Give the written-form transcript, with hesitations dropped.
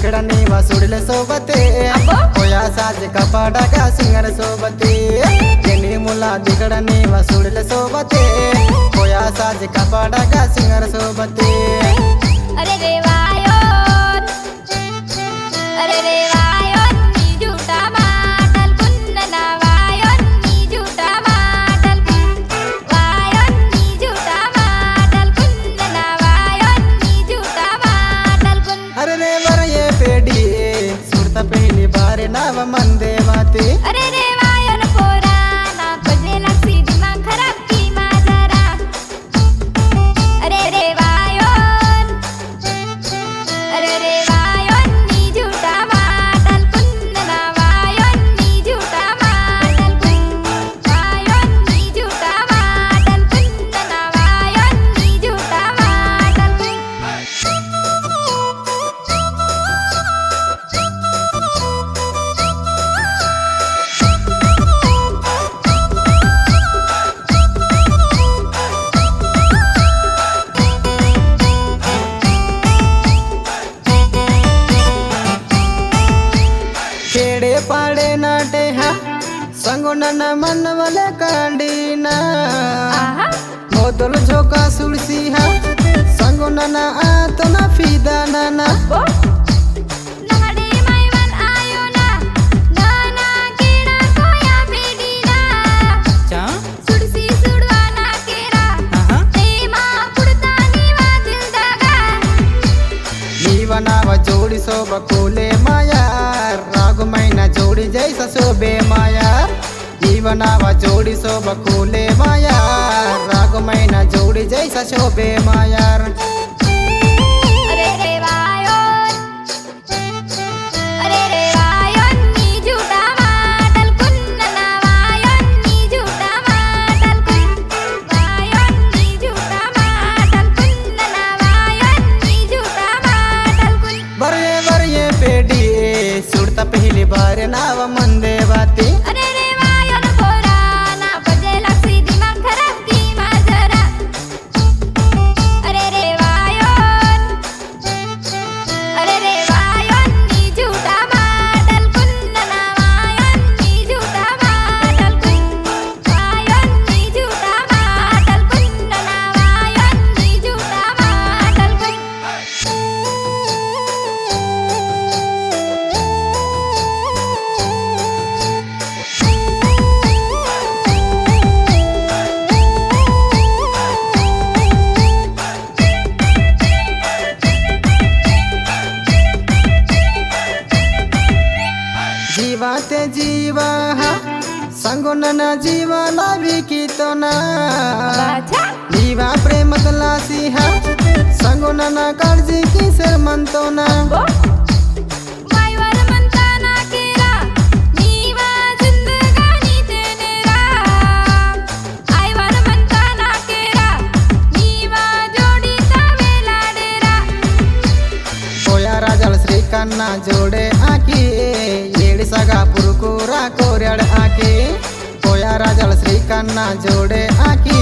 तिकडनी वासुडले सोबते होया साज कपाडा का सिंगर सोबते केनी मुला तिकडनी वासुडले सोबते होया साज कपाडा का सिंगर सोबते अरे देवायोन अरे देवायोन नी झूठा माटल कुन्नना वायोन नी झूठा माटल वायोन नी झूठा माटल कुन्नना वायोन नी झूठा माटल कुन अरे रे वर ये पेडी सुरता पहली बार नाव मंदे माते अरे देवायोन पोरा ना तुझे लक्षी दिमाग खराब की माझरा अरे देवायोन अरे देवायोन नी झूठा माटल कुन्नना वायोन नी झूठा माटल वायोन नी झूठा माटल कुन्नना वायोन नी झूठा माटल खेड़े पाड़े नाटे हा संगो नन मन वाले कांडीना आहा मोदल झोका सुलसी हा संगो नन आ तो ना फीदा नाना ओ नहडे मैवन आयो ना नाना केड़ा कोया बेडीना चा सुडसी सुडवा ना केरा आहा तेमा पुडता नीवा दिल दागा जीवनाव जोड़ी सो बकोले माया राग मैना जोड़ी जैसा शोभे माया जीवनाव जोड़ी सो बकोले माया राग मैना जोड़ी जैसा शोभे माया अरे रे वायोन नी झूठा माटल कुन्नना वायोन नी झूठा माटल कुन वायोन नी झूठा माटल कुन्नना वायोन नी झूठा माटल कुन बरे पेडी सुड़ता पहली बार नाव मंदे बाती अरे रे वायोन पोरा ना पजे लक्षी दिमाग खराब की माझरा अरे रे वायोन नी झूठा माटल कुन्नना वायोन नी झूठा माटल कुन वायोन नी झूठा माटल कुन्नना वायोन नी झूठा माटल जीवा ते जीवा हा संगो नना जीवा लावी की तो ना अच्छा जीवा प्रेम तलासी हा संगो नना काळजी की सर म्हणतो ना मायवर म्हणताना केला नीवा जिंदगानी तेनेरा आईवर म्हणताना केला नीवा जोडीचा वेला डेरा होया राजाल श्रीकांना जोडे आकी येड सगा पुरकुरा कोऱ्याड आकी होया राजाल श्रीकांना जोडे आकी